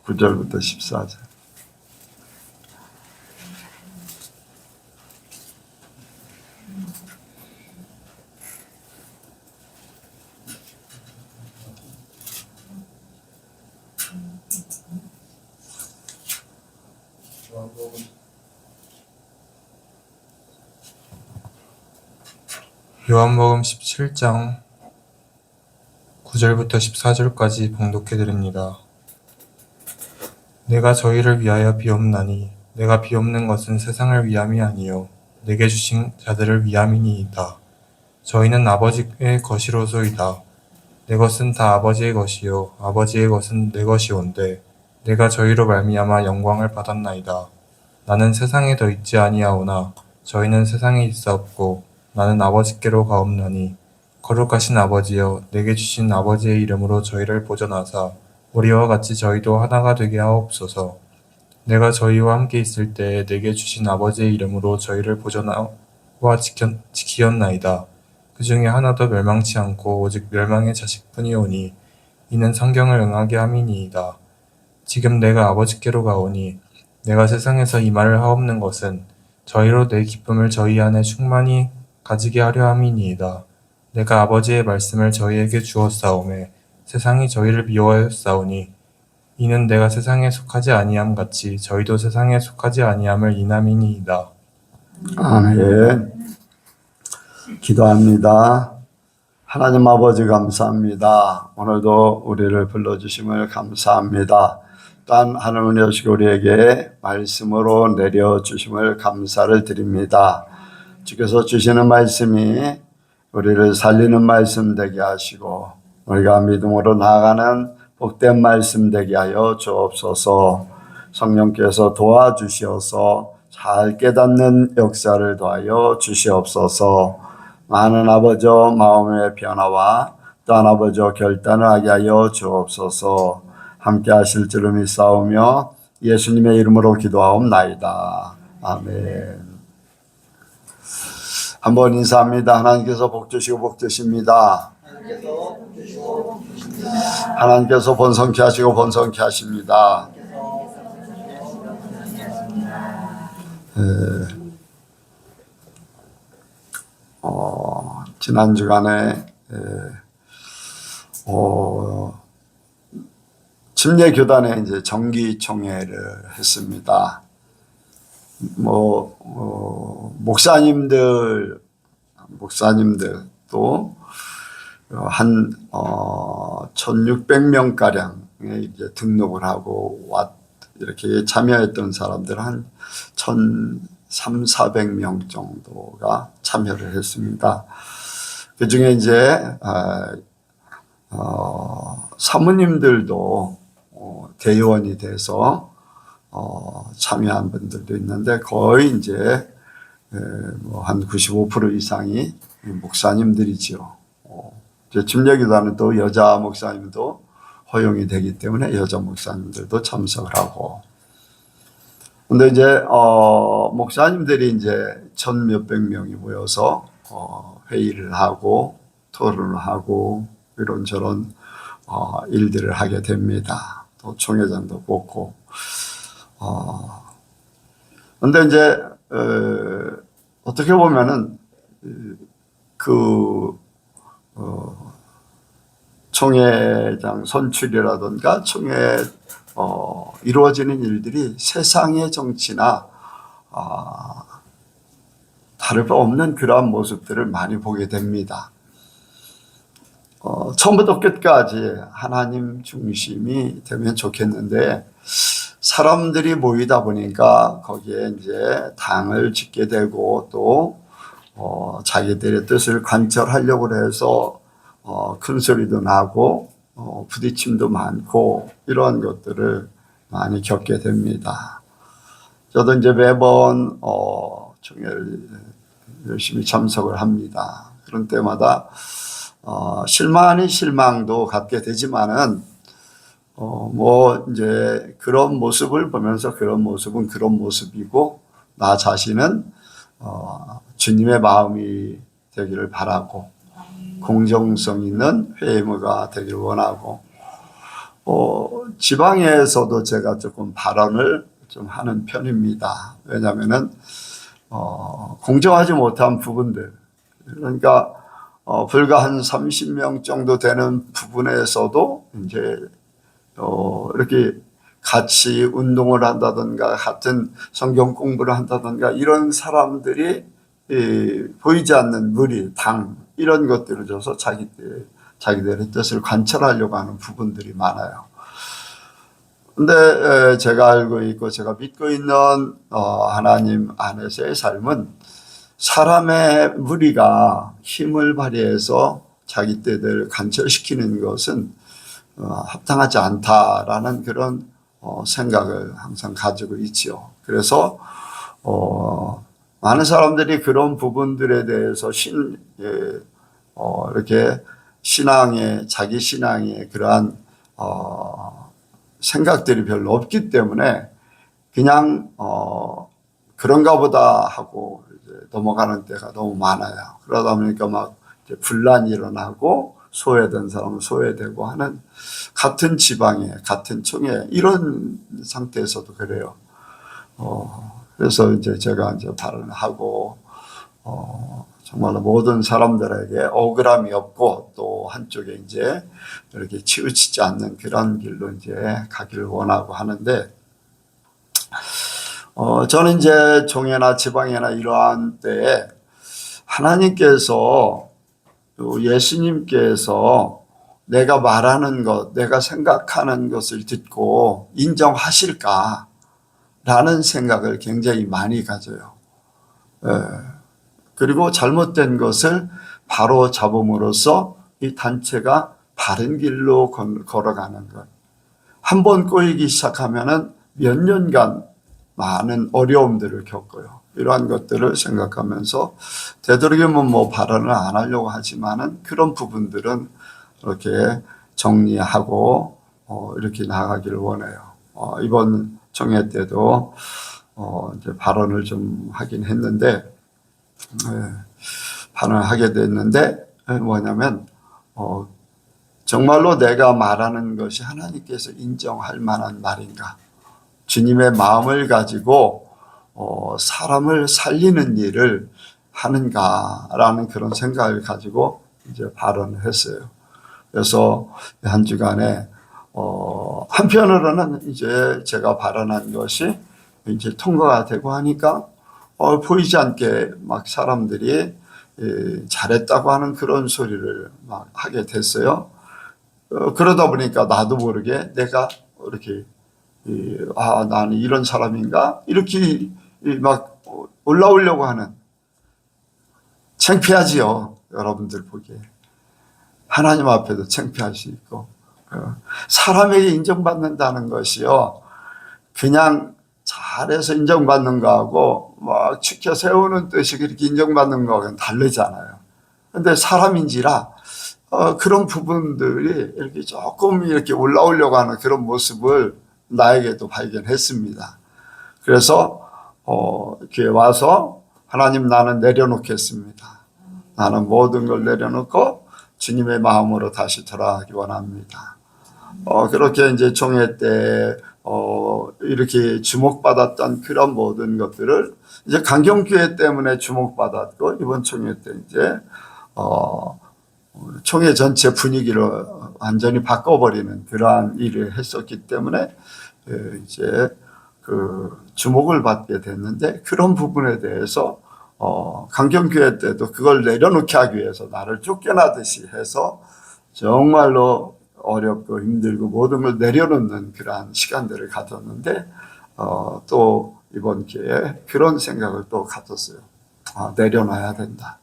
9절부터 14절. 요한복음 17장 9절부터 14절까지 봉독해 드립니다. 내가 저희를 위하여 비옵나니 내가 비옵는 것은 세상을 위함이 아니요 내게 주신 자들을 위함이니이다. 저희는 아버지의 것이로소이다. 내 것은 다 아버지의 것이요 아버지의 것은 내 것이온데 내가 저희로 말미암아 영광을 받았나이다. 나는 세상에 더 있지 아니하오나 저희는 세상에 있사옵고 나는 아버지께로 가옵나니 거룩하신 아버지여 내게 주신 아버지의 이름으로 저희를 보존하사 우리와 같이 저희도 하나가 되게 하옵소서. 내가 저희와 함께 있을 때에 내게 주신 아버지의 이름으로 저희를 보존하와 지키었나이다. 그 중에 하나도 멸망치 않고 오직 멸망의 자식뿐이오니 이는 성경을 응하게 함이니이다. 지금 내가 아버지께로 가오니 내가 세상에서 이 말을 하옵는 것은 저희로 내 기쁨을 저희 안에 충만히 가지게 하려 함이니이다. 내가 아버지의 말씀을 저희에게 주었사오매 세상이 저희를 미워하였사오니 이는 내가 세상에 속하지 아니함 같이 저희도 세상에 속하지 아니함을 인함이니이다. 아멘. 기도합니다. 하나님 아버지 감사합니다. 오늘도 우리를 불러주심을 감사합니다. 또한 하나님의 여시고 우리에게 말씀으로 내려주심을 감사를 드립니다. 주께서 주시는 말씀이 우리를 살리는 말씀 되게 하시고 우리가 믿음으로 나아가는 복된 말씀 되게 하여 주옵소서. 성령께서 도와주시어서 잘 깨닫는 역사를 더하여 주시옵소서. 많은 아버지 마음의 변화와 또한 아버지 결단을 하게 하여 주옵소서. 함께 하실 줄을 믿사오며 예수님의 이름으로 기도하옵나이다. 아멘. 한번 인사합니다. 하나님께서 복 주시고 복 주십니다. 하나님께서 번성케 하시고 번성케 하십니다. 지난 주간에 침례교단에 이제 정기총회를 했습니다. 목사님들도 한 1,600명 가량에 이제 등록을 하고 이렇게 참여했던 사람들 한 1,300~400명 정도가 참여를 했습니다. 그 중에 이제 사모님들도 대의원이 돼서 참여한 분들도 있는데 거의 이제 한 95% 이상이 목사님들이죠. 침례교단은 또 여자 목사님도 허용이 되기 때문에 여자 목사님들도 참석을 하고. 근데 이제 목사님들이 이제 1,몇백 명이 모여서 회의를 하고 토론을 하고 이런저런 일들을 하게 됩니다. 또 총회장도 뽑고. 근데 이제 어떻게 보면은 총회장 선출이라든가 총회 이루어지는 일들이 세상의 정치나 다를 바 없는 그러한 모습들을 많이 보게 됩니다. 처음부터 끝까지 하나님 중심이 되면 좋겠는데 사람들이 모이다 보니까 거기에 이제 당을 짓게 되고 또 자기들의 뜻을 관철하려고 해서 큰 소리도 나고 부딪힘도 많고 이런 것들을 많이 겪게 됩니다. 저도 이제 매번 총회를 열심히 참석을 합니다. 그런 때마다 실망 아닌 실망도 갖게 되지만은 이제 그런 모습을 보면서 그런 모습은 그런 모습이고 나 자신은 주님의 마음이 되기를 바라고 공정성 있는 회의가 되기를 원하고 지방에서도 제가 조금 발언을 좀 하는 편입니다. 왜냐하면은 공정하지 못한 부분들, 그러니까 불과 한 30명 정도 되는 부분에서도 이제 이렇게 같이 운동을 한다든가 같은 성경 공부를 한다든가 이런 사람들이 보이지 않는 무리, 당 이런 것들을 줘서 자기들의 뜻을 관철하려고 하는 부분들이 많아요. 근데 제가 알고 있고 제가 믿고 있는 하나님 안에서의 삶은 사람의 무리가 힘을 발휘해서 자기 뜻을 관철시키는 것은 합당하지 않다라는 그런 생각을 항상 가지고 있지요. 그래서 많은 사람들이 그런 부분들에 대해서 이렇게 자기 신앙의 그러한 생각들이 별로 없기 때문에 그냥 그런가 보다 하고 이제 넘어가는 때가 너무 많아요. 그러다 보니까 막 이제 분란이 일어나고 소외된 사람은 소외되고 하는, 같은 지방에 같은 총회 이런 상태에서도 그래요. 그래서 이제 제가 이제 발언을 하고 정말로 모든 사람들에게 억울함이 없고 또 한쪽에 이제 이렇게 치우치지 않는 그런 길로 이제 가기를 원하고 하는데, 저는 이제 종회나 지방회나 이러한 때에 하나님께서 또 예수님께서 내가 말하는 것, 내가 생각하는 것을 듣고 인정하실까라는 생각을 굉장히 많이 가져요. 그리고 잘못된 것을 바로 잡음으로써 이 단체가 바른 길로 걸어가는 것. 한 번 꼬이기 시작하면은 몇 년간 많은 어려움들을 겪어요. 이러한 것들을 생각하면서 되도록이면 뭐 발언을 안 하려고 하지만은 그런 부분들은 이렇게 정리하고 이렇게 나가기를 원해요. 이번 총회 때도 이제 발언을 좀 하긴 했는데, 발언을 하게 됐는데 뭐냐면 정말로 내가 말하는 것이 하나님께서 인정할 만한 말인가, 주님의 마음을 가지고 사람을 살리는 일을 하는가라는 그런 생각을 가지고 이제 발언을 했어요. 그래서 한 주간에 한편으로는 이제 제가 발언한 것이 이제 통과가 되고 하니까 보이지 않게 막 사람들이 잘했다고 하는 그런 소리를 막 하게 됐어요. 그러다 보니까 나도 모르게 내가 이렇게 나는 이런 사람인가? 이렇게 막 올라오려고 하는, 창피하지요. 여러분들 보기에. 하나님 앞에도 창피할 수 있고, 사람에게 인정받는다는 것이요, 그냥 잘해서 인정받는 거하고 막 지켜 세우는 뜻이 그렇게 인정받는 거하고는 다르잖아요. 근데 사람인지라 그런 부분들이 이렇게 조금 이렇게 올라오려고 하는 그런 모습을 나에게도 발견했습니다. 그래서 이렇게 와서 하나님, 나는 내려놓겠습니다. 나는 모든 걸 내려놓고 주님의 마음으로 다시 돌아가기 원합니다. 그렇게 이제 총회 때 이렇게 주목받았던 그런 모든 것들을 이제 강경교회 때문에 주목받았고, 이번 총회 때 이제 총회 전체 분위기를 완전히 바꿔버리는 그러한 일을 했었기 때문에 이제 그 주목을 받게 됐는데, 그런 부분에 대해서 강경교회 때도 그걸 내려놓게 하기 위해서 나를 쫓겨나듯이 해서 정말로 어렵고 힘들고 모든 걸 내려놓는 그러한 시간들을 가졌는데, 또 이번 기회에 그런 생각을 또 가졌어요. 내려놔야 된다.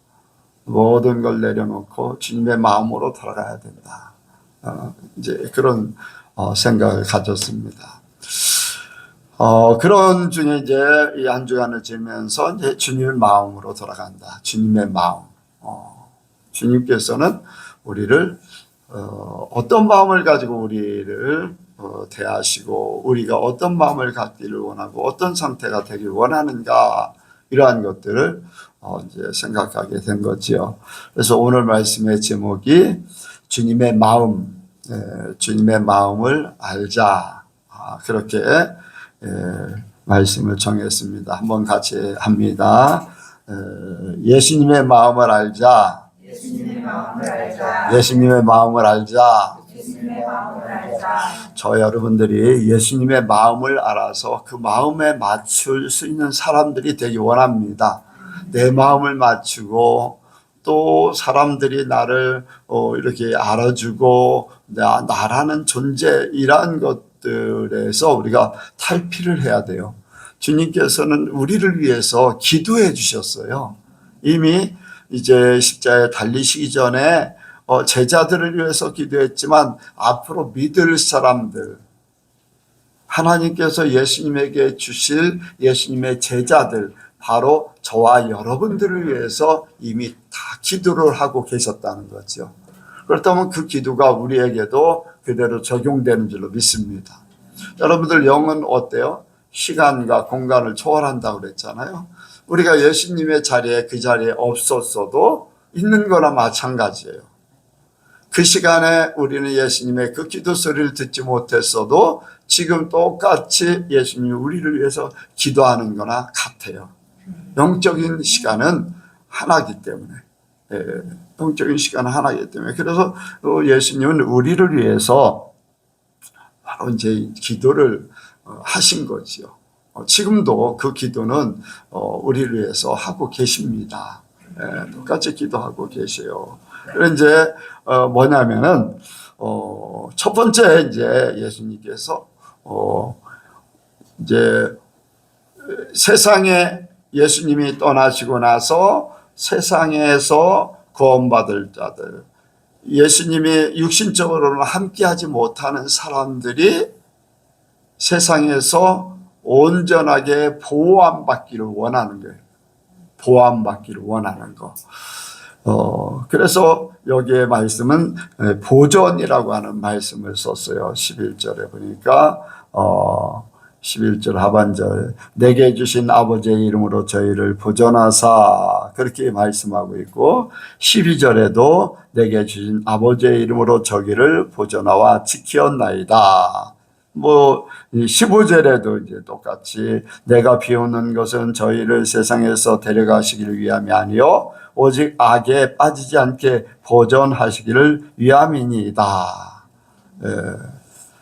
모든 걸 내려놓고 주님의 마음으로 돌아가야 된다. 이제 그런 생각을 가졌습니다. 그런 중에 이제 이 한 주간을 지면서 이제 주님의 마음으로 돌아간다. 주님의 마음. 주님께서는 우리를 어떤 마음을 가지고 우리를 대하시고 우리가 어떤 마음을 갖기를 원하고 어떤 상태가 되길 원하는가, 이러한 것들을 이제 생각하게 된 거지요. 그래서 오늘 말씀의 제목이 주님의 마음, 주님의 마음을 알자. 그렇게 말씀을 정했습니다. 한번 같이 합니다. 예수님의 마음을 알자. 예수님의 마음을 알자. 예수님의 마음을 알자. 예수님의 마음을 알자. 저 여러분들이 예수님의 마음을 알아서 그 마음에 맞출 수 있는 사람들이 되기 원합니다. 내 마음을 맞추고 또 사람들이 나를 이렇게 알아주고 나라는 존재 이러한 것들에서 우리가 탈피를 해야 돼요. 주님께서는 우리를 위해서 기도해 주셨어요. 이미 이제 십자가에 달리시기 전에 제자들을 위해서 기도했지만 앞으로 믿을 사람들, 하나님께서 예수님에게 주실 예수님의 제자들, 바로 저와 여러분들을 위해서 이미 다 기도를 하고 계셨다는 거죠. 그렇다면 그 기도가 우리에게도 그대로 적용되는 줄로 믿습니다. 여러분들 영은 어때요? 시간과 공간을 초월한다고 그랬잖아요. 우리가 예수님의 자리에 그 자리에 없었어도 있는 거나 마찬가지예요. 그 시간에 우리는 예수님의 그 기도 소리를 듣지 못했어도 지금 똑같이 예수님이 우리를 위해서 기도하는 거나 같아요. 영적인 시간은 하나이기 때문에, 영적인 시간은 하나이기 때문에, 그래서 예수님은 우리를 위해서 바로 이제 기도를 하신 거지요. 지금도 그 기도는 우리를 위해서 하고 계십니다. 똑같이 기도하고 계세요. 그래서 이제 뭐냐면은 첫 번째 이제 예수님께서 이제 세상에 예수님이 떠나시고 나서 세상에서 구원받을 자들, 예수님이 육신적으로는 함께하지 못하는 사람들이 세상에서 온전하게 보호받기를 원하는 거예요. 보호받기를 원하는 거. 그래서 여기에 말씀은 보존이라고 하는 말씀을 썼어요. 11절에 보니까 11절 하반절, 내게 주신 아버지의 이름으로 저희를 보존하사, 그렇게 말씀하고 있고 12절에도 내게 주신 아버지의 이름으로 저기를 보존하와 지켰나이다. 15절에도 이제 똑같이 내가 비우는 것은 저희를 세상에서 데려가시기를 위함이 아니요 오직 악에 빠지지 않게 보존하시기를 위함이니이다.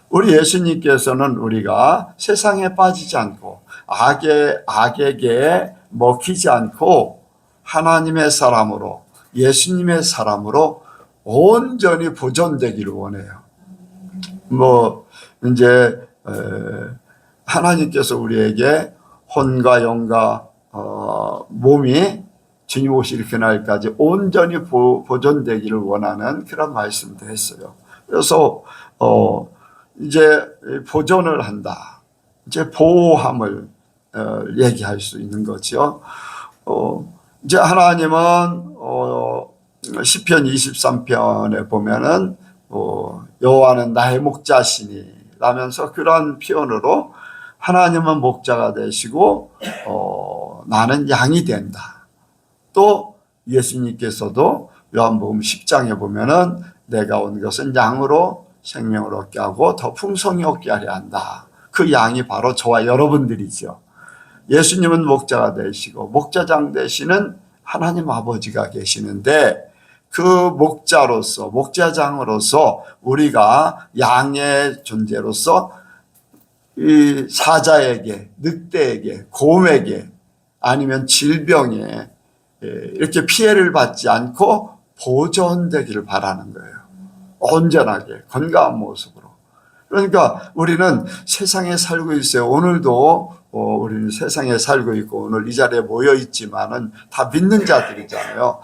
우리 예수님께서는 우리가 세상에 빠지지 않고 악에게 먹히지 않고 하나님의 사람으로, 예수님의 사람으로 온전히 보존되기를 원해요. 이제 하나님께서 우리에게 혼과 영과 몸이 주님 오실 그날까지 온전히 보존되기를 원하는 그런 말씀도 했어요. 그래서 이제 보존을 한다. 이제 보호함을 얘기할 수 있는 거죠. 이제 하나님은 시편 23편에 보면은 여호와는 나의 목자시니 라면서 그런 표현으로 하나님은 목자가 되시고 나는 양이 된다. 또 예수님께서도 요한복음 10장에 보면은 내가 온 것은 양으로 생명을 얻게 하고 더 풍성히 얻게 하려 한다. 그 양이 바로 저와 여러분들이죠. 예수님은 목자가 되시고 목자장 되시는 하나님 아버지가 계시는데 그 목자로서, 목자장으로서 우리가 양의 존재로서 이 사자에게, 늑대에게, 곰에게 아니면 질병에 이렇게 피해를 받지 않고 보존되기를 바라는 거예요. 온전하게, 건강한 모습으로. 그러니까 우리는 세상에 살고 있어요. 오늘도 우리는 세상에 살고 있고 오늘 이 자리에 모여 있지만은 다 믿는 자들이잖아요.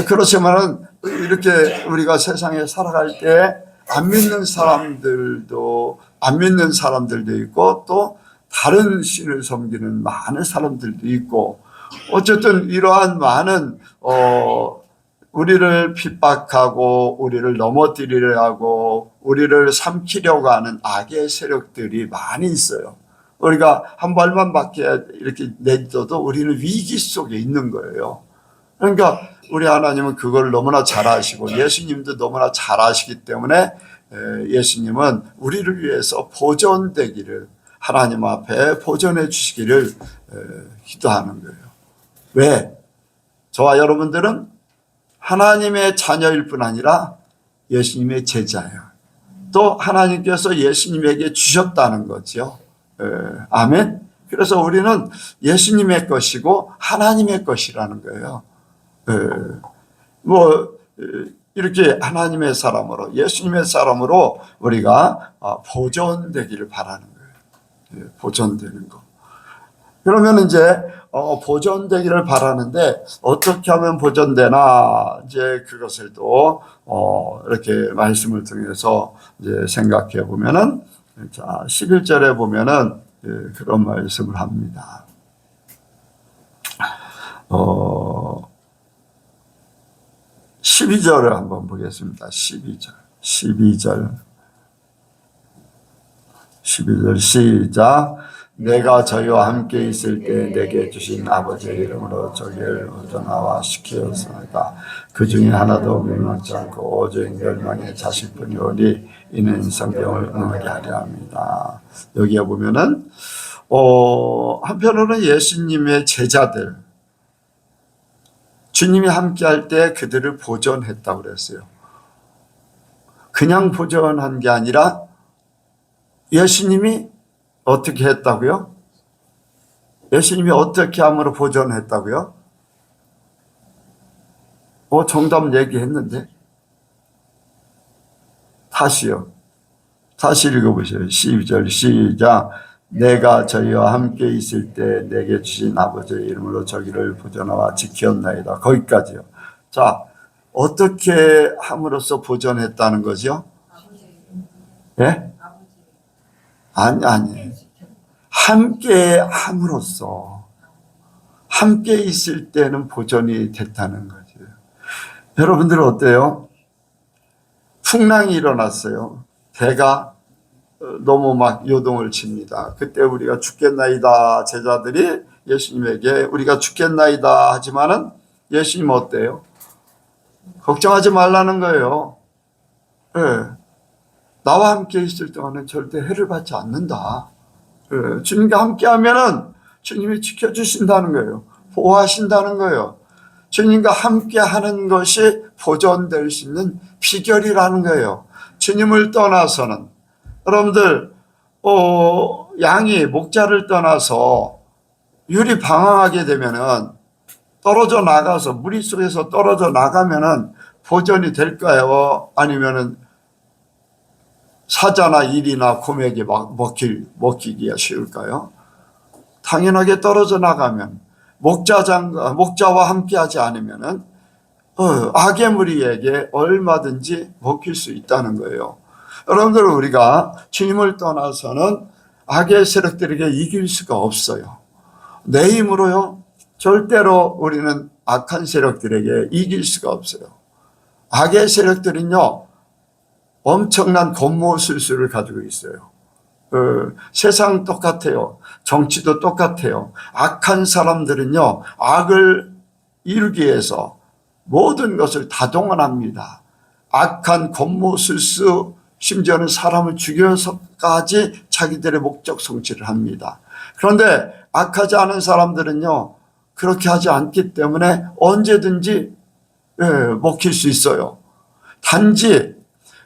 그렇지만은 이렇게 우리가 세상에 살아갈 때 안 믿는 사람들도 있고 또 다른 신을 섬기는 많은 사람들도 있고 어쨌든 이러한 많은 우리를 핍박하고 우리를 넘어뜨리려 하고 우리를 삼키려고 하는 악의 세력들이 많이 있어요. 우리가 한 발만 밖에 이렇게 내딛어도 우리는 위기 속에 있는 거예요. 그러니까 우리 하나님은 그걸 너무나 잘 아시고 예수님도 너무나 잘 아시기 때문에 예수님은 우리를 위해서 보존되기를, 하나님 앞에 보존해 주시기를 기도하는 거예요. 왜? 저와 여러분들은 하나님의 자녀일 뿐 아니라 예수님의 제자예요. 또 하나님께서 예수님에게 주셨다는 거죠. 아멘. 그래서 우리는 예수님의 것이고 하나님의 것이라는 거예요. 이렇게 하나님의 사람으로, 예수님의 사람으로 우리가 보존되기를 바라는 거예요. 보존되는 거. 그러면 이제 보존되기를 바라는데 어떻게 하면 보존되나, 이제 그것을 또 이렇게 말씀을 통해서 이제 생각해 보면은, 자 11절에 보면은 그런 말씀을 합니다. 12절을 한번 보겠습니다. 12절 시작. 내가 저희와 함께 있을 때 내게 주신 아버지의 이름으로 저희를 보존하와 지키었습니다. 그 중에 하나도 멸망치 않고 오직 멸망의 자식뿐이오니 이는 성경을 응하게 하려 합니다. 여기에 보면은 한편으로는 예수님의 제자들, 주님이 함께할 때 그들을 보존했다고 그랬어요. 그냥 보존한 게 아니라 예수님이 어떻게 했다고요? 예수님이 어떻게 함으로 보존했다고요? 정답 얘기했는데. 다시요. 다시 읽어보세요. 12절 시작. 내가 저희와 함께 있을 때 내게 주신 아버지의 이름으로 저기를 보존하와 지켰나이다. 거기까지요. 자, 어떻게 함으로써 보존했다는 거죠? 예? 아니. 함께 함으로써, 함께 있을 때는 보존이 됐다는 거죠. 여러분들은 어때요? 풍랑이 일어났어요. 배가 너무 막 요동을 칩니다. 그때 우리가 죽겠나이다, 제자들이 예수님에게 우리가 죽겠나이다 하지만은 예수님 어때요? 걱정하지 말라는 거예요. 네. 나와 함께 있을 동안은 절대 해를 받지 않는다. 네. 주님과 함께 하면은 주님이 지켜주신다는 거예요. 보호하신다는 거예요. 주님과 함께 하는 것이 보존될 수 있는 비결이라는 거예요. 주님을 떠나서는, 여러분들 양이 목자를 떠나서 율이 방황하게 되면은 떨어져 나가서 무리 속에서 떨어져 나가면은 보존이 될까요? 아니면은 사자나 일이나 곰에게 막 먹히기가 쉬울까요? 당연하게 떨어져 나가면, 목자와 함께하지 않으면은 악의 무리에게 얼마든지 먹힐 수 있다는 거예요. 여러분들, 우리가 주님을 떠나서는 악의 세력들에게 이길 수가 없어요. 내 힘으로요, 절대로 우리는 악한 세력들에게 이길 수가 없어요. 악의 세력들은요, 엄청난 권모술수를 가지고 있어요. 세상 똑같아요. 정치도 똑같아요. 악한 사람들은요, 악을 이루기 위해서 모든 것을 다 동원합니다. 악한 권모술수, 심지어는 사람을 죽여서까지 자기들의 목적 성취를 합니다. 그런데 악하지 않은 사람들은요, 그렇게 하지 않기 때문에 언제든지 먹힐 수 있어요. 단지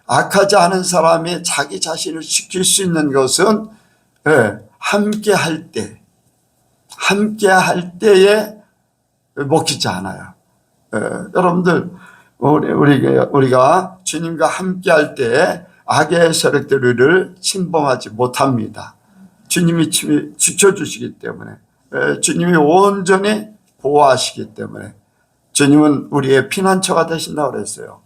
악하지 않은 사람이 자기 자신을 지킬 수 있는 것은 함께 할 때에 먹히지 않아요. 여러분들, 우리가 주님과 함께 할 때 악의 세력들을 침범하지 못합니다. 주님이 지켜주시기 때문에, 주님이 온전히 보호하시기 때문에, 주님은 우리의 피난처가 되신다고 그랬어요.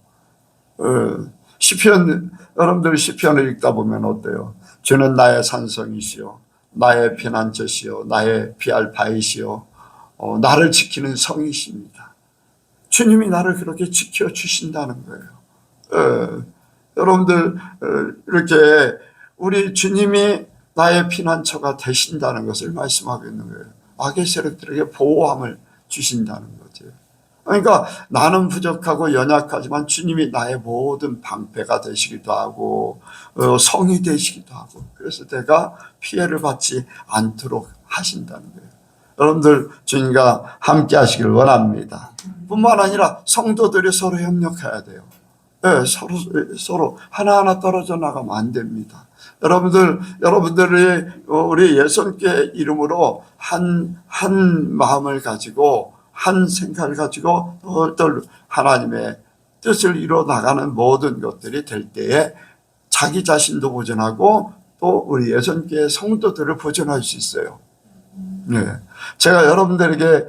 시편, 여러분들 시편을 읽다 보면 어때요? 주는 나의 산성이시요, 나의 피난처시요, 나의 피할 바이시요, 나를 지키는 성이십니다. 주님이 나를 그렇게 지켜주신다는 거예요. 여러분들, 이렇게 우리 주님이 나의 피난처가 되신다는 것을 말씀하고 있는 거예요. 악의 세력들에게 보호함을 주신다는 거죠. 그러니까 나는 부족하고 연약하지만 주님이 나의 모든 방패가 되시기도 하고 성이 되시기도 하고, 그래서 내가 피해를 받지 않도록 하신다는 거예요. 여러분들 주님과 함께 하시길 원합니다. 뿐만 아니라 성도들이 서로 협력해야 돼요. 네, 서로 하나하나 떨어져 나가면 안 됩니다. 여러분들이 우리 예수님께 이름으로 한 마음을 가지고 한 생각을 가지고 또 하나님의 뜻을 이루어 나가는 모든 것들이 될 때에 자기 자신도 보존하고 또 우리 예수님께 성도들을 보존할 수 있어요. 네. 제가 여러분들에게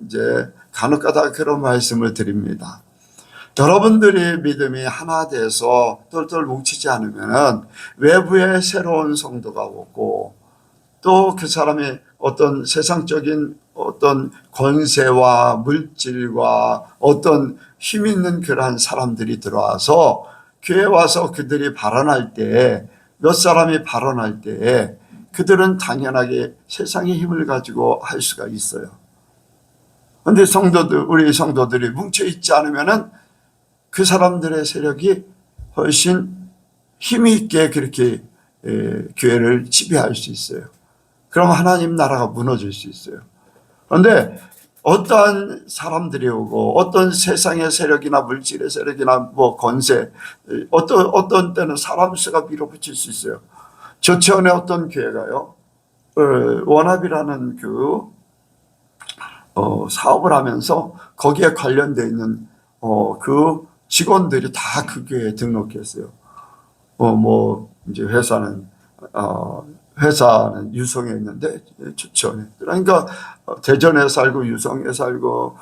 이제 간혹가다 그런 말씀을 드립니다. 여러분들의 믿음이 하나 돼서 똘똘 뭉치지 않으면 외부에 새로운 성도가 오고 또 그 사람이 어떤 세상적인 어떤 권세와 물질과 어떤 힘 있는 그러한 사람들이 들어와서 교회에 와서 그들이 발언할 때, 몇 사람이 발언할 때 그들은 당연하게 세상의 힘을 가지고 할 수가 있어요. 그런데 우리 성도들이 뭉쳐있지 않으면은 그 사람들의 세력이 훨씬 힘이 있게 그렇게 교회를 지배할 수 있어요. 그럼 하나님 나라가 무너질 수 있어요. 그런데 어떠한 사람들이 오고 어떤 세상의 세력이나 물질의 세력이나 뭐 권세, 어떤 때는 사람 수가 밀어붙일 수 있어요. 저천에 어떤 교회가요, 원합이라는 사업을 하면서 거기에 관련되어 있는 그 직원들이 다 그 교회에 등록했어요. 이제 회사는 유성에 있는데 저천에, 그러니까 대전에 살고 유성에 살고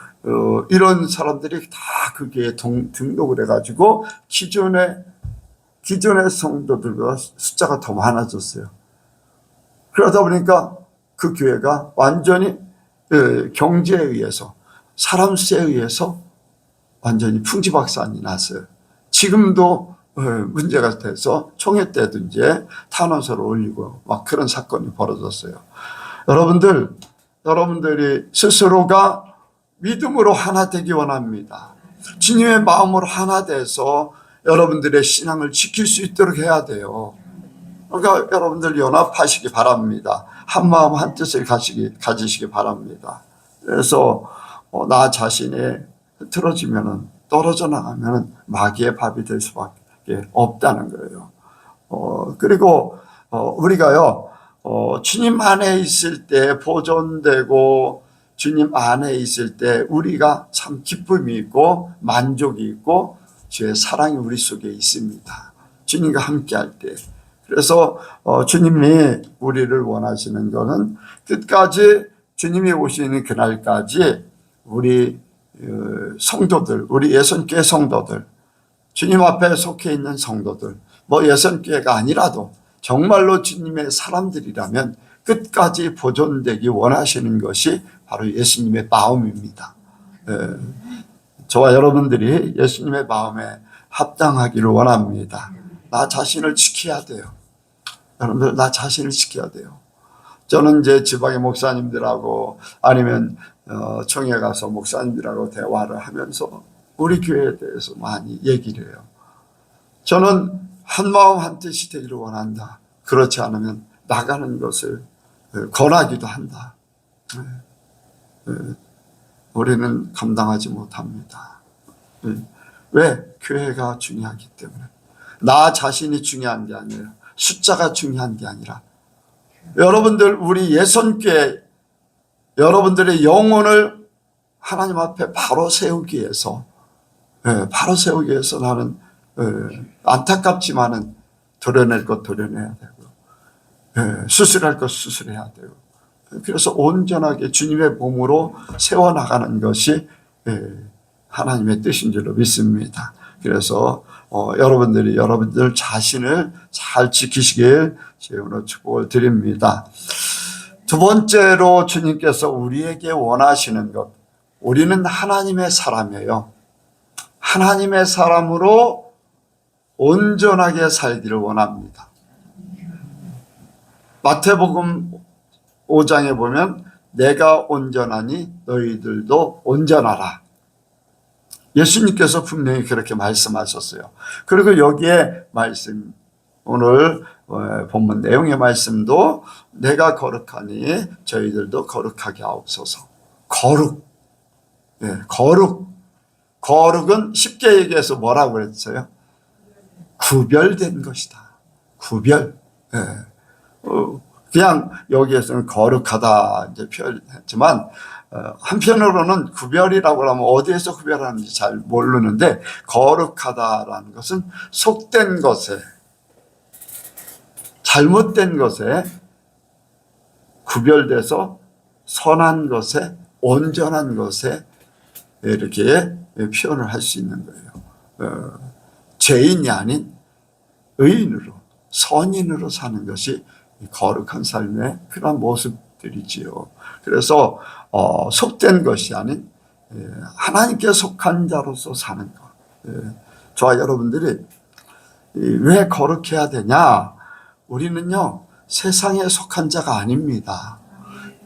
이런 사람들이 다 그 교회에 등록을 해가지고 기존의 성도들보다 숫자가 더 많아졌어요. 그러다 보니까 그 교회가 완전히 경제에 의해서, 사람 수에 의해서 완전히 풍지박산이 났어요. 지금도 문제가 돼서 총회 때도 이제 탄원서를 올리고 막 그런 사건이 벌어졌어요. 여러분들이 스스로가 믿음으로 하나 되기 원합니다. 주님의 마음으로 하나 돼서 여러분들의 신앙을 지킬 수 있도록 해야 돼요. 그러니까 여러분들 연합하시기 바랍니다. 한 마음 한 뜻을 가지시기 바랍니다. 그래서 나 자신이 흐트러지면은, 떨어져 나가면은 마귀의 밥이 될 수밖에 없다는 거예요. 그리고 우리가요, 주님 안에 있을 때 보존되고 주님 안에 있을 때 우리가 참 기쁨이 있고 만족이 있고 주의 사랑이 우리 속에 있습니다. 주님과 함께 할 때. 그래서 주님이 우리를 원하시는 것은 끝까지 주님이 오시는 그날까지 우리 성도들, 우리 예선교회 성도들, 주님 앞에 속해 있는 성도들, 예선교회가 아니라도 정말로 주님의 사람들이라면 끝까지 보존되기 원하시는 것이 바로 예수님의 마음입니다. 저와 여러분들이 예수님의 마음에 합당하기를 원합니다. 나 자신을 지켜야 돼요. 여러분들, 나 자신을 지켜야 돼요. 저는 이제 지방의 목사님들하고 아니면 청에 가서 목사님들하고 대화를 하면서 우리 교회에 대해서 많이 얘기를 해요. 저는 한 마음 한 뜻이 되기를 원한다. 그렇지 않으면 나가는 것을 권하기도 한다. 우리는 감당하지 못합니다. 왜? 교회가 중요하기 때문에. 나 자신이 중요한 게 아니라, 숫자가 중요한 게 아니라, 여러분들, 우리 예선교회, 여러분들의 영혼을 하나님 앞에 바로 세우기 위해서 나는 안타깝지만은 도려낼 것 도려내야 되고, 수술할 것 수술해야 되고, 그래서 온전하게 주님의 몸으로 세워나가는 것이 하나님의 뜻인 줄로 믿습니다. 그래서 여러분들 자신을 잘 지키시길 주님으로 축복을 드립니다. 두 번째로 주님께서 우리에게 원하시는 것, 우리는 하나님의 사람이에요. 하나님의 사람으로 온전하게 살기를 원합니다. 마태복음 5장에 보면 내가 온전하니 너희들도 온전하라. 예수님께서 분명히 그렇게 말씀하셨어요. 그리고 여기에 말씀, 오늘 본문 내용의 말씀도 내가 거룩하니 저희들도 거룩하게 하옵소서. 거룩. 예, 거룩. 거룩은 쉽게 얘기해서 뭐라고 그랬어요? 구별된 것이다. 구별. 예. 그냥 여기에서는 거룩하다 이제 표현했지만 한편으로는 구별이라고 하면 어디에서 구별하는지 잘 모르는데, 거룩하다라는 것은 속된 것에, 잘못된 것에 구별돼서 선한 것에, 온전한 것에 이렇게 표현을 할 수 있는 거예요. 죄인이 아닌 의인으로, 선인으로 사는 것이 거룩한 삶의 그런 모습들이지요. 그래서 속된 것이 아닌 하나님께 속한 자로서 사는 것. 저와 여러분들이 왜 거룩해야 되냐? 우리는요, 세상에 속한 자가 아닙니다.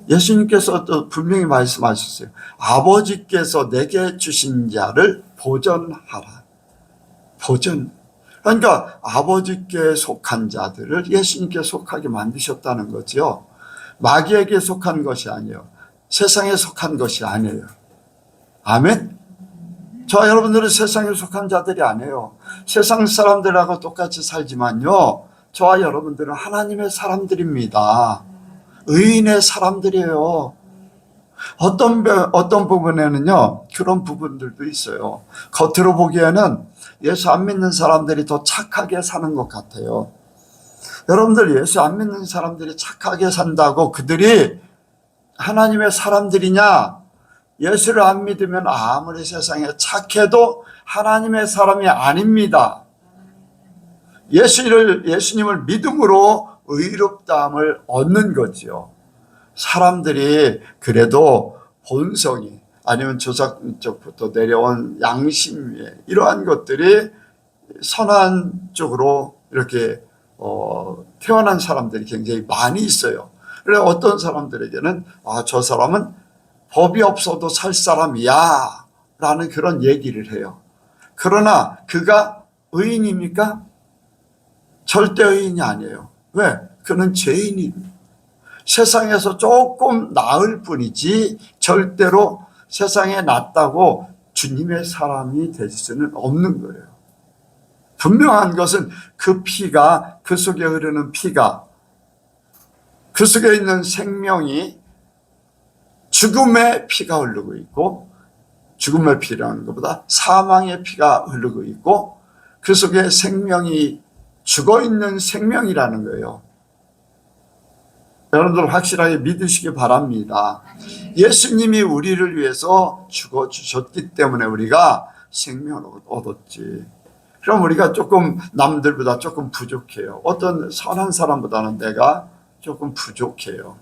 예수님께서 또 분명히 말씀하셨어요. 아버지께서 내게 주신 자를 보전하라. 보전. 그러니까 아버지께 속한 자들을 예수님께 속하게 만드셨다는 거죠. 마귀에게 속한 것이 아니에요. 세상에 속한 것이 아니에요. 아멘? 저와 여러분들은 세상에 속한 자들이 아니에요. 세상 사람들하고 똑같이 살지만요, 저와 여러분들은 하나님의 사람들입니다. 의인의 사람들이에요. 어떤 부분에는요, 그런 부분들도 있어요. 겉으로 보기에는 예수 안 믿는 사람들이 더 착하게 사는 것 같아요. 여러분들, 예수 안 믿는 사람들이 착하게 산다고 그들이 하나님의 사람들이냐? 예수를 안 믿으면 아무리 세상에 착해도 하나님의 사람이 아닙니다. 예수님을 믿음으로 의롭다함을 얻는 거지요. 사람들이 그래도 본성이, 아니면 조상적부터 내려온 양심에 이러한 것들이 선한 쪽으로 이렇게 태어난 사람들이 굉장히 많이 있어요. 그래서 어떤 사람들에게는 저 사람은 법이 없어도 살 사람이야 라는 그런 얘기를 해요. 그러나 그가 의인입니까? 절대 의인이 아니에요. 왜? 그는 죄인입니다. 세상에서 조금 나을 뿐이지 절대로 세상에 낫다고 주님의 사람이 될 수는 없는 거예요. 분명한 것은 그 피가, 그 속에 흐르는 피가, 그 속에 있는 생명이 죽음의 피가 흐르고 있고, 죽음의 피라는 것보다 사망의 피가 흐르고 있고, 그 속에 생명이 죽어있는 생명이라는 거예요. 여러분들 확실하게 믿으시기 바랍니다. 예수님이 우리를 위해서 죽어주셨기 때문에 우리가 생명을 얻었지. 그럼 우리가 조금 남들보다 조금 부족해요. 어떤 선한 사람보다는 내가 조금 부족해요.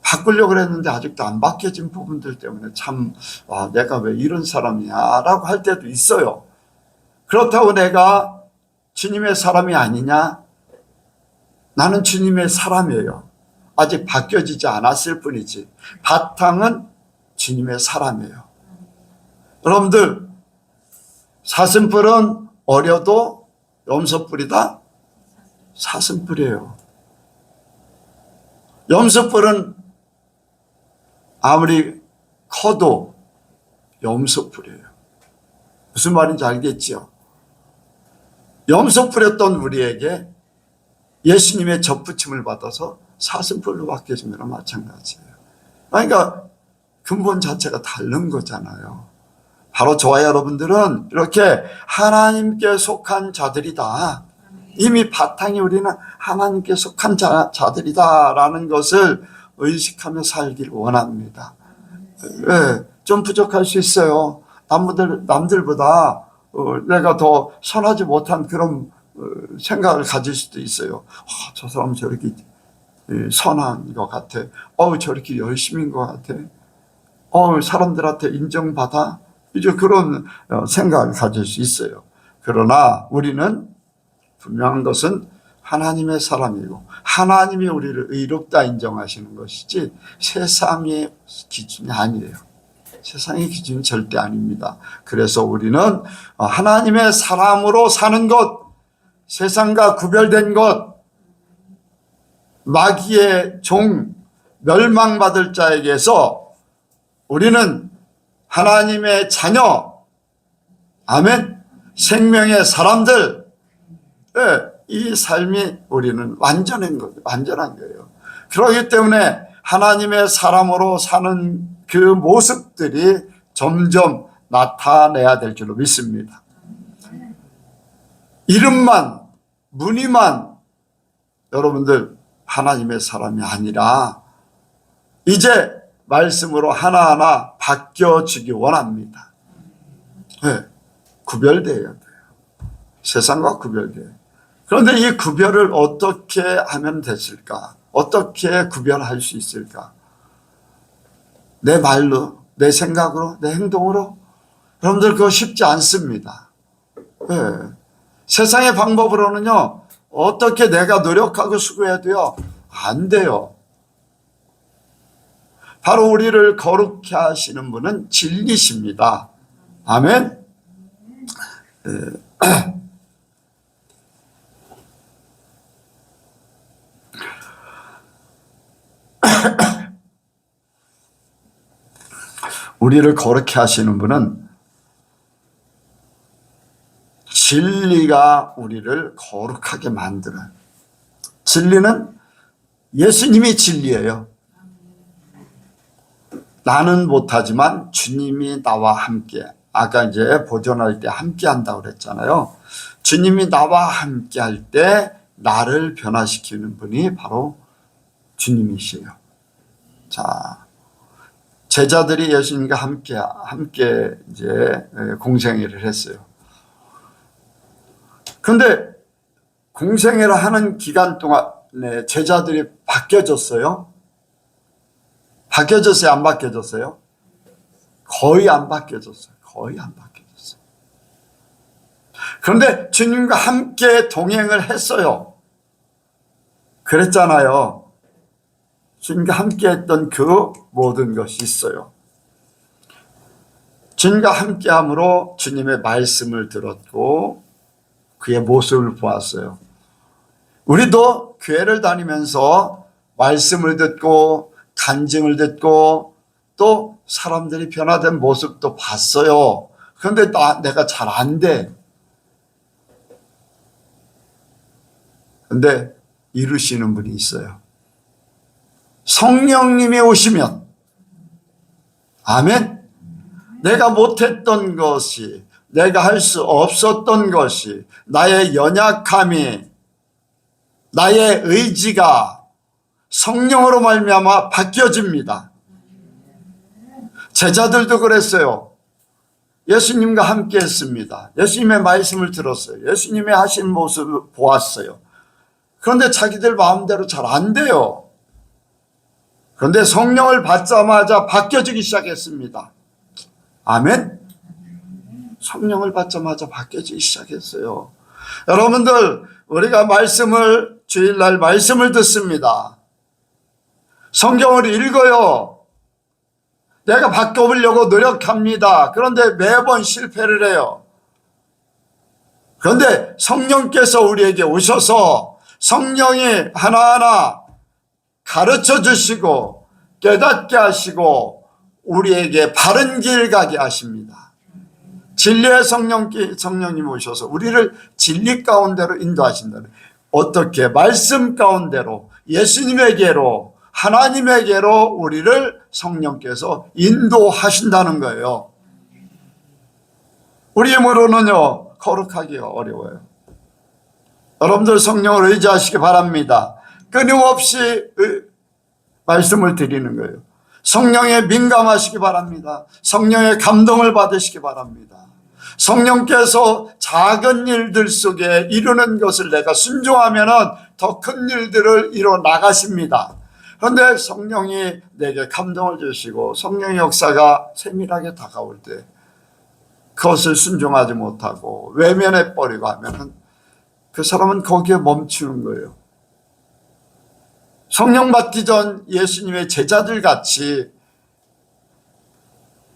바꾸려고 그랬는데 아직도 안 바뀌어진 부분들 때문에 참 내가 왜 이런 사람이야 라고 할 때도 있어요. 그렇다고 내가 주님의 사람이 아니냐? 나는 주님의 사람이에요. 아직 바뀌어지지 않았을 뿐이지 바탕은 주님의 사람이에요. 여러분들, 사슴뿔은 어려도 염소뿔이다? 사슴뿔이에요. 염소뿔은 아무리 커도 염소뿔이에요. 무슨 말인지 알겠죠? 염소뿔이었던 우리에게 예수님의 접붙임을 받아서 사슴뿔로 바뀌어진 거랑 마찬가지예요. 그러니까 근본 자체가 다른 거잖아요. 바로 저와 여러분들은 이렇게 하나님께 속한 자들이다. 이미 바탕이 우리는 하나님께 속한 자들이다라는 것을 의식하며 살길 원합니다. 네, 좀 부족할 수 있어요. 남들보다 내가 더 선하지 못한 그런 생각을 가질 수도 있어요. 저 사람은 저렇게 선한 것 같아. 저렇게 열심인 것 같아. 사람들한테 인정받아. 이제 그런 생각을 가질 수 있어요. 그러나 우리는 분명한 것은 하나님의 사람이고 하나님이 우리를 의롭다 인정하시는 것이지 세상의 기준이 아니에요. 세상의 기준은 절대 아닙니다. 그래서 우리는 하나님의 사람으로 사는 것, 세상과 구별된 것, 마귀의 종, 멸망받을 자에게서 우리는 하나님의 자녀, 아멘, 생명의 사람들, 이 삶이 우리는 완전한 거예요. 그렇기 때문에 하나님의 사람으로 사는 그 모습들이 점점 나타내야 될 줄로 믿습니다. 이름만, 무늬만 여러분들 하나님의 사람이 아니라 이제 말씀으로 하나하나 바뀌어지기 원합니다. 네, 구별되어야 돼요. 세상과 구별돼요. 그런데 이 구별을 어떻게 하면 됐을까? 어떻게 구별할 수 있을까? 내 말로, 내 생각으로, 내 행동으로? 여러분들 그거 쉽지 않습니다. 네. 세상의 방법으로는요, 어떻게 내가 노력하고 수고해도요, 안 돼요. 바로 우리를 거룩케 하시는 분은 진리십니다. 아멘. 우리를 거룩케 하시는 분은 진리가 우리를 거룩하게 만들어요. 진리는 예수님이 진리예요. 나는 못하지만 주님이 나와 함께, 아까 이제 보존할 때 함께 한다고 그랬잖아요. 주님이 나와 함께 할 때 나를 변화시키는 분이 바로 주님이시에요. 자, 제자들이 예수님과 함께 이제 공생애를 했어요. 그런데 공생애를 하는 기간 동안에 제자들이 바뀌어졌어요? 바뀌어졌어요? 안 바뀌어졌어요? 거의 안 바뀌어졌어요. 거의 안 바뀌어졌어요. 그런데 주님과 함께 동행을 했어요. 그랬잖아요. 주님과 함께 했던 그 모든 것이 있어요. 주님과 함께 함으로 주님의 말씀을 들었고 그의 모습을 보았어요. 우리도 교회를 다니면서 말씀을 듣고 간증을 듣고 또 사람들이 변화된 모습도 봤어요. 그런데 내가 잘 안 돼. 그런데 이루시는 분이 있어요. 성령님이 오시면, 아멘. 내가 못했던 것이, 내가 할 수 없었던 것이, 나의 연약함이, 나의 의지가 성령으로 말미암아 바뀌어집니다. 제자들도 그랬어요. 예수님과 함께 했습니다. 예수님의 말씀을 들었어요. 예수님이 하신 모습을 보았어요. 그런데 자기들 마음대로 잘 안 돼요. 그런데 성령을 받자마자 바뀌어지기 시작했습니다. 아멘? 성령을 받자마자 바뀌어지기 시작했어요. 여러분들, 우리가 주일날 말씀을 듣습니다. 성경을 읽어요. 내가 바꿔보려고 노력합니다. 그런데 매번 실패를 해요. 그런데 성령께서 우리에게 오셔서 성령이 하나하나 가르쳐 주시고 깨닫게 하시고 우리에게 바른 길 가게 하십니다. 진리의 성령님 오셔서 우리를 진리 가운데로 인도하신다는, 어떻게? 말씀 가운데로, 예수님에게로, 하나님에게로 우리를 성령께서 인도하신다는 거예요. 우리 힘으로는요, 거룩하기가 어려워요. 여러분들 성령을 의지하시기 바랍니다. 끊임없이 말씀을 드리는 거예요. 성령에 민감하시기 바랍니다. 성령의 감동을 받으시기 바랍니다. 성령께서 작은 일들 속에 이루는 것을 내가 순종하면 더 큰 일들을 이뤄 나가십니다. 그런데 성령이 내게 감동을 주시고 성령의 역사가 세밀하게 다가올 때 그것을 순종하지 못하고 외면해 버리고 하면 그 사람은 거기에 멈추는 거예요. 성령 받기 전 예수님의 제자들 같이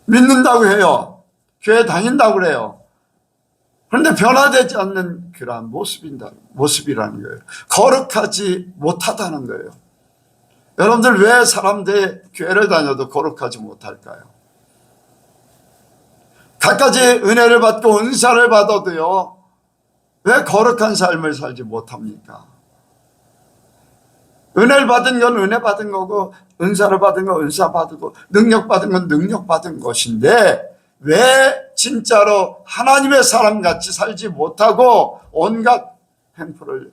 믿는다고 해요. 교회 다닌다고 그래요. 그런데 변화되지 않는 그러한 모습이라는 거예요. 거룩하지 못하다는 거예요. 여러분들 왜 사람들이 교회를 다녀도 거룩하지 못할까요? 갖가지 은혜를 받고 은사를 받아도요, 왜 거룩한 삶을 살지 못합니까? 은혜를 받은 건 은혜 받은 거고, 은사를 받은 건 은사 받고, 능력 받은 건 능력 받은 것인데, 왜 진짜로 하나님의 사람같이 살지 못하고 온갖 횡포를,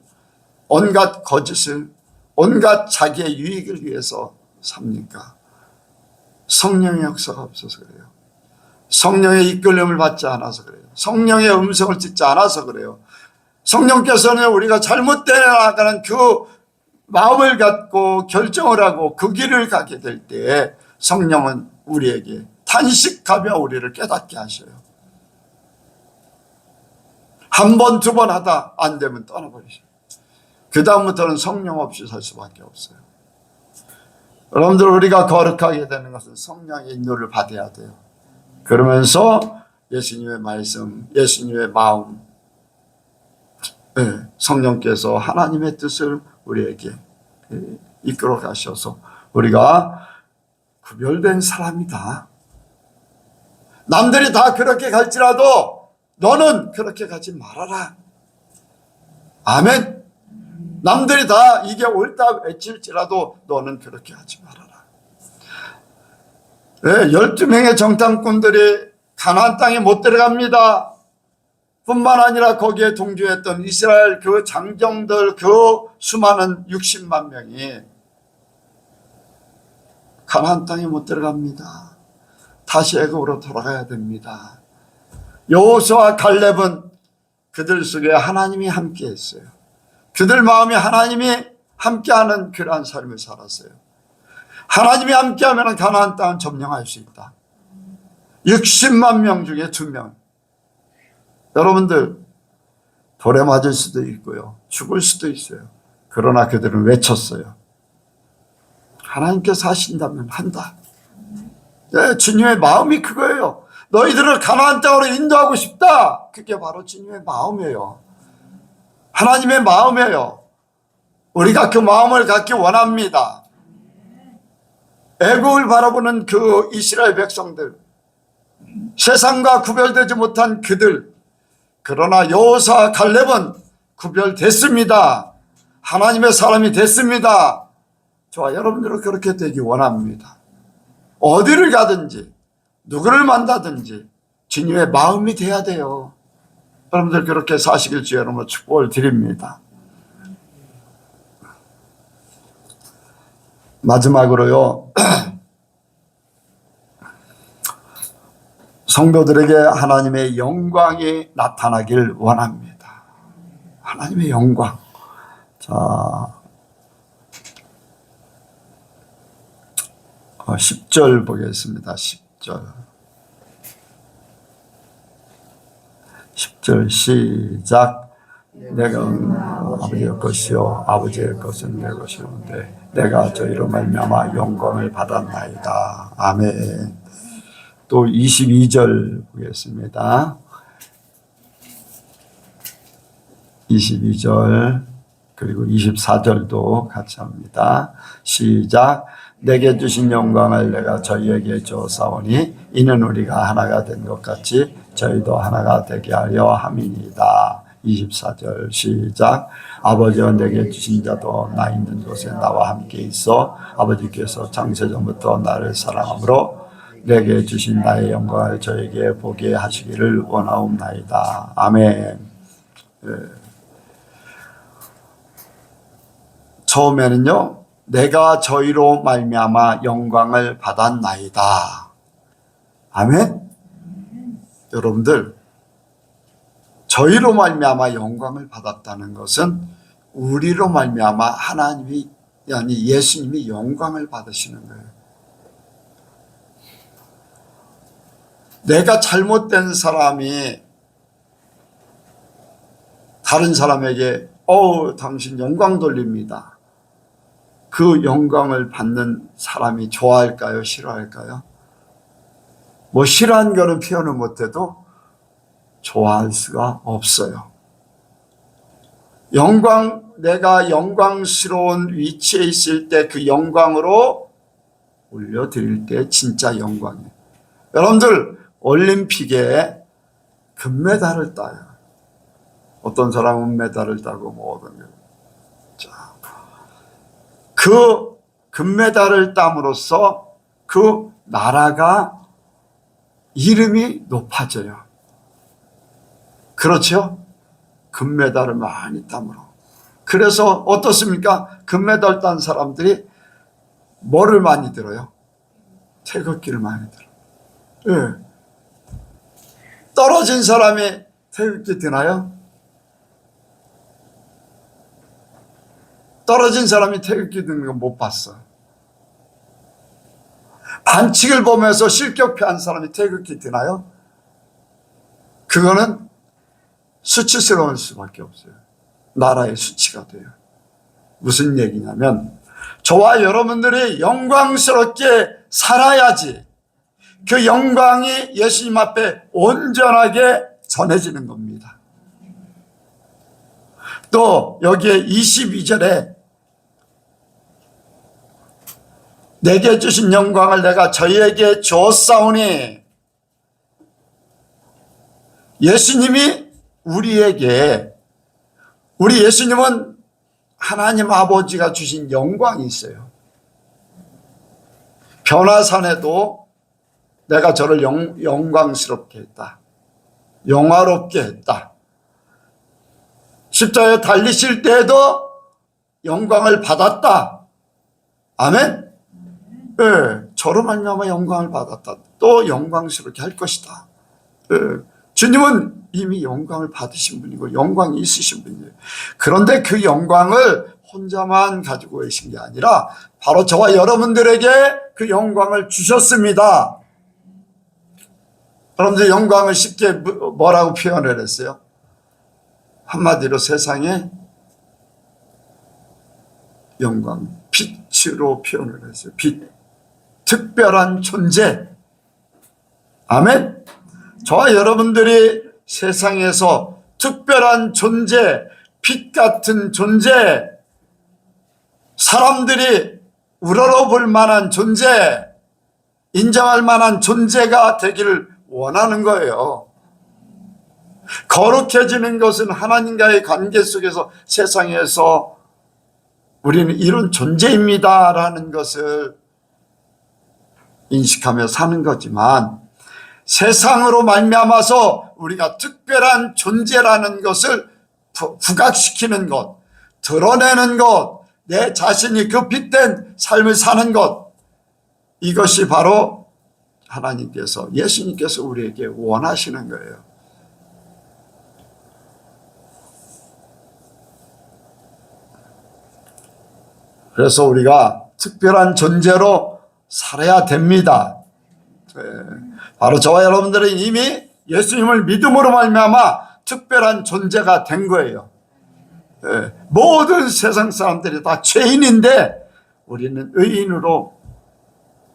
온갖 거짓을, 온갖 자기의 유익을 위해서 삽니까? 성령의 역사가 없어서 그래요. 성령의 이끌림을 받지 않아서 그래요. 성령의 음성을 듣지 않아서 그래요. 성령께서는 우리가 잘못되어 나가는 그 마음을 갖고 결정을 하고 그 길을 가게 될 때에 성령은 우리에게 탄식하며 우리를 깨닫게 하셔요. 한 번, 두 번 하다 안 되면 떠나버리셔요. 그 다음부터는 성령 없이 살 수밖에 없어요. 여러분들, 우리가 거룩하게 되는 것은 성령의 인도를 받아야 돼요. 그러면서 예수님의 말씀, 예수님의 마음, 성령께서 하나님의 뜻을 우리에게 이끌어 가셔서 우리가 구별된 사람이다. 남들이 다 그렇게 갈지라도 너는 그렇게 가지 말아라. 아멘. 남들이 다 이게 옳다 외칠지라도 너는 그렇게 하지 말아라. 12명의 정탐꾼들이 가나안 땅에 못 들어갑니다. 뿐만 아니라 거기에 동조했던 이스라엘 그 장정들, 그 수많은 60만 명이 가나안 땅에 못 들어갑니다. 다시 애굽으로 돌아가야 됩니다. 여호수아와 갈렙은 그들 속에 하나님이 함께 했어요. 그들 마음에 하나님이 함께하는 그러한 삶을 살았어요. 하나님이 함께하면 가나안 땅은 점령할 수 있다. 60만 명 중에 2명. 여러분들, 돌에 맞을 수도 있고요, 죽을 수도 있어요. 그러나 그들은 외쳤어요. 하나님께서 하신다면 한다. 네, 주님의 마음이 그거예요. 너희들을 가나안 땅으로 인도하고 싶다. 그게 바로 주님의 마음이에요. 하나님의 마음이에요. 우리가 그 마음을 갖기 원합니다. 애국을 바라보는 그 이스라엘 백성들, 세상과 구별되지 못한 그들, 그러나 여호수아와 갈렙은 구별됐습니다. 하나님의 사람이 됐습니다. 저와 여러분들은 그렇게 되기 원합니다. 어디를 가든지 누구를 만나든지 주님의 마음이 돼야 돼요. 여러분들 그렇게 사시길 주의 이름으로 축복을 드립니다. 마지막으로요, 성도들에게 하나님의 영광이 나타나길 원합니다. 하나님의 영광. 자, 10절 보겠습니다. 10절 시작. 내가 아버지의 것이요 아버지의 것은 내 것이온데 내가 저희로 말미암아 영광을 받았나이다. 아멘. 또 22절 보겠습니다. 22절 그리고 24절도 같이 합니다. 시작. 내게 주신 영광을 내가 저희에게 주사오니 이는 우리가 하나가 된 것 같이 저희도 하나가 되게 하려 함이니이다. 24절 시작. 아버지와 내게 주신 자도 나 있는 곳에 나와 함께 있어 아버지께서 창세전부터 나를 사랑함으로 내게 주신 나의 영광을 저에게 보게 하시기를 원하옵나이다. 아멘. 처음에는요, 내가 저희로 말미암아 영광을 받았나이다. 아멘. 여러분들, 저희로 말미암아 영광을 받았다는 것은 우리로 말미암아 하나님이, 아니 예수님이 영광을 받으시는 거예요. 내가 잘못된 사람이 다른 사람에게 당신 영광 돌립니다. 그 영광을 받는 사람이 좋아할까요? 싫어할까요? 뭐 싫어하는 거는 표현을 못해도 좋아할 수가 없어요. 내가 영광스러운 위치에 있을 때 그 영광으로 올려드릴 때 진짜 영광이에요. 여러분들 올림픽에 금메달을 따요. 어떤 사람은 은메달을 따고 뭐 어떤 거. 자, 그 금메달을 땀으로써 그 나라가 이름이 높아져요. 그렇죠? 금메달을 많이 땀으로. 그래서 어떻습니까? 금메달 딴 사람들이 뭐를 많이 들어요? 태극기를 많이 들어요. 예. 떨어진 사람이 태극기 드나요? 떨어진 사람이 태극기 드는 거 못 봤어. 반칙을 보면서 실격패한 사람이 태극기 드나요? 그거는 수치스러울 수밖에 없어요. 나라의 수치가 돼요. 무슨 얘기냐면 저와 여러분들이 영광스럽게 살아야지 그 영광이 예수님 앞에 온전하게 전해지는 겁니다. 또 여기에 22절에 내게 주신 영광을 내가 저희에게 주었사오니, 예수님이 우리 예수님은 하나님 아버지가 주신 영광이 있어요. 변화산에도 내가 저를 영광스럽게 했다. 영화롭게 했다. 십자가에 달리실 때에도 영광을 받았다. 아멘? 네, 저로 말미암아 영광을 받았다. 또 영광스럽게 할 것이다. 네, 주님은 이미 영광을 받으신 분이고 영광이 있으신 분이에요. 그런데 그 영광을 혼자만 가지고 계신 게 아니라 바로 저와 여러분들에게 그 영광을 주셨습니다. 여러분들 영광을 쉽게 뭐라고 표현을 했어요? 한마디로 세상에 영광, 빛으로 표현을 했어요. 빛, 특별한 존재. 아멘. 저와 여러분들이 세상에서 특별한 존재, 빛 같은 존재, 사람들이 우러러볼 만한 존재, 인정할 만한 존재가 되기를 원하는 거예요. 거룩해지는 것은 하나님과의 관계 속에서 세상에서 우리는 이런 존재입니다라는 것을 인식하며 사는 거지만, 세상으로 말미암아서 우리가 특별한 존재라는 것을 부각시키는 것, 드러내는 것, 내 자신이 그 빛된 삶을 사는 것, 이것이 바로 하나님께서, 예수님께서 우리에게 원하시는 거예요. 그래서 우리가 특별한 존재로 살아야 됩니다. 바로 저와 여러분들은 이미 예수님을 믿음으로 말미암아 특별한 존재가 된 거예요. 모든 세상 사람들이 다 죄인인데 우리는 의인으로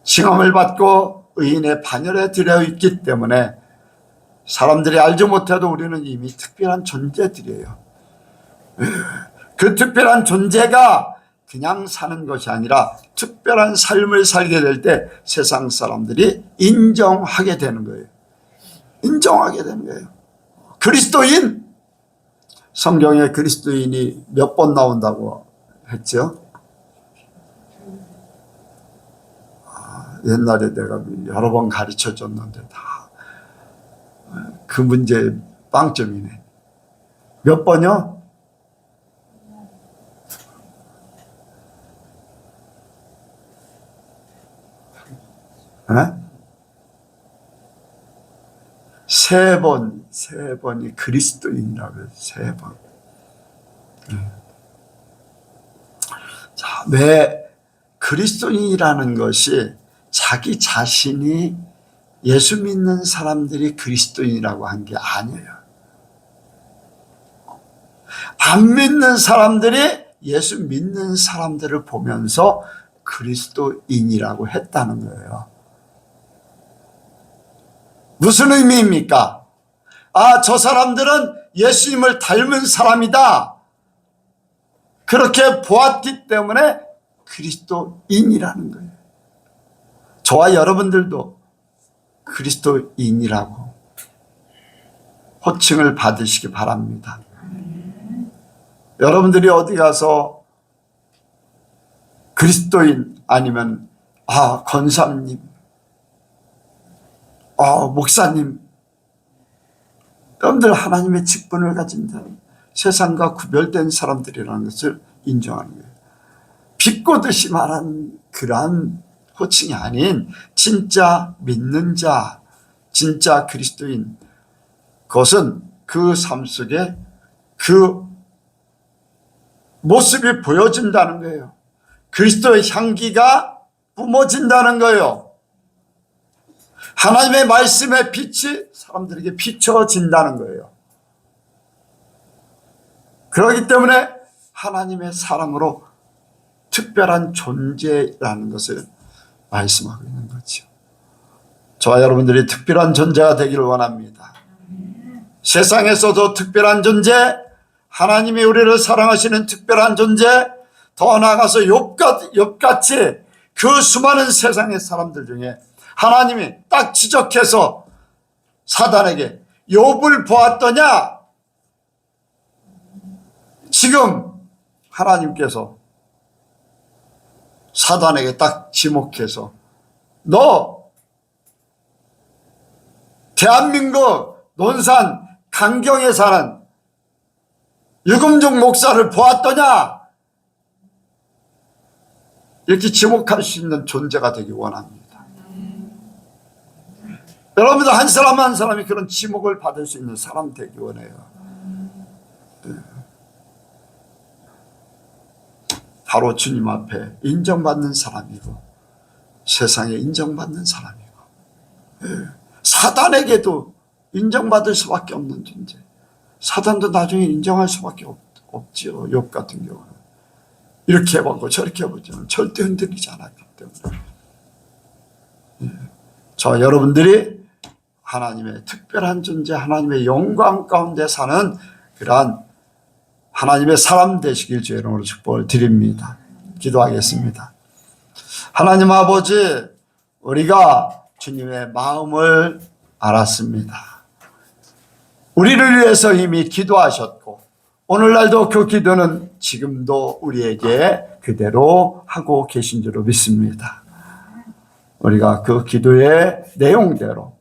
칭함을 받고 의인의 반열에 들여 있기 때문에 사람들이 알지 못해도 우리는 이미 특별한 존재들이에요. 그 특별한 존재가 그냥 사는 것이 아니라 특별한 삶을 살게 될 때 세상 사람들이 인정하게 되는 거예요. 인정하게 되는 거예요. 그리스도인, 성경에 그리스도인이 몇 번 나온다고 했죠? 옛날에 내가 여러 번 가르쳐 줬는데 다 그 문제 빵점이네. 몇 번요? 세 번이 그리스도인이라고 해요. 세 번. 자, 왜 그리스도인이라는 것이 자기 자신이 예수 믿는 사람들이 그리스도인이라고 한 게 아니에요. 안 믿는 사람들이 예수 믿는 사람들을 보면서 그리스도인이라고 했다는 거예요. 무슨 의미입니까? 아, 저 사람들은 예수님을 닮은 사람이다. 그렇게 보았기 때문에 그리스도인이라는 거예요. 저와 여러분들도 그리스도인이라고 호칭을 받으시기 바랍니다. 여러분들이 어디 가서 그리스도인 아니면 권사님, 목사님, 여러분들 하나님의 직분을 가진 사람, 세상과 구별된 사람들이라는 것을 인정하는 거예요. 비꼬듯이 말한 그러한 호칭이 아닌 진짜 믿는 자, 진짜 그리스도인, 그것은 그 삶 속에 그 모습이 보여진다는 거예요. 그리스도의 향기가 뿜어진다는 거예요. 하나님의 말씀의 빛이 사람들에게 비춰진다는 거예요. 그렇기 때문에 하나님의 사람으로 특별한 존재라는 것을 말씀하고 있는 거죠. 저와 여러분들이 특별한 존재가 되기를 원합니다. 세상에서도 특별한 존재, 하나님이 우리를 사랑하시는 특별한 존재, 더 나아가서 욥같이 그 수많은 세상의 사람들 중에 하나님이 딱 지적해서 사단에게 욥을 보았더냐? 지금 하나님께서 사단에게 딱 지목해서 너 대한민국 논산 강경에 사는 유금중 목사를 보았더냐? 이렇게 지목할 수 있는 존재가 되기 원합니다. 여러분들 한 사람 한 사람이 그런 지목을 받을 수 있는 사람 되기 원해요. 바로 주님 앞에 인정받는 사람이고 세상에 인정받는 사람이고 사단에게도 인정받을 수밖에 없는 존재. 사단도 나중에 인정할 수밖에 없지요. 욥 같은 경우는 이렇게 해보고 저렇게 해보지만 절대 흔들리지 않았기 때문에 저 여러분들이 하나님의 특별한 존재, 하나님의 영광 가운데 사는 그러한 하나님의 사람 되시길 주의 이름으로 축복을 드립니다. 기도하겠습니다. 하나님 아버지, 우리가 주님의 마음을 알았습니다. 우리를 위해서 이미 기도하셨고 오늘날도 그 기도는 지금도 우리에게 그대로 하고 계신 줄로 믿습니다. 우리가 그 기도의 내용대로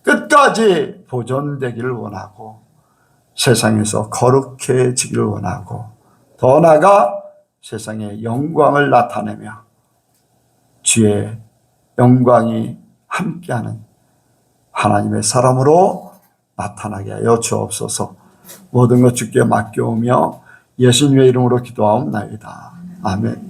끝까지 보존되기를 원하고 세상에서 거룩해지기를 원하고 더 나아가 세상에 영광을 나타내며 주의 영광이 함께하는 하나님의 사람으로 나타나게 하여 주옵소서. 모든 것 주께 맡겨오며 예수님의 이름으로 기도하옵나이다. 아멘.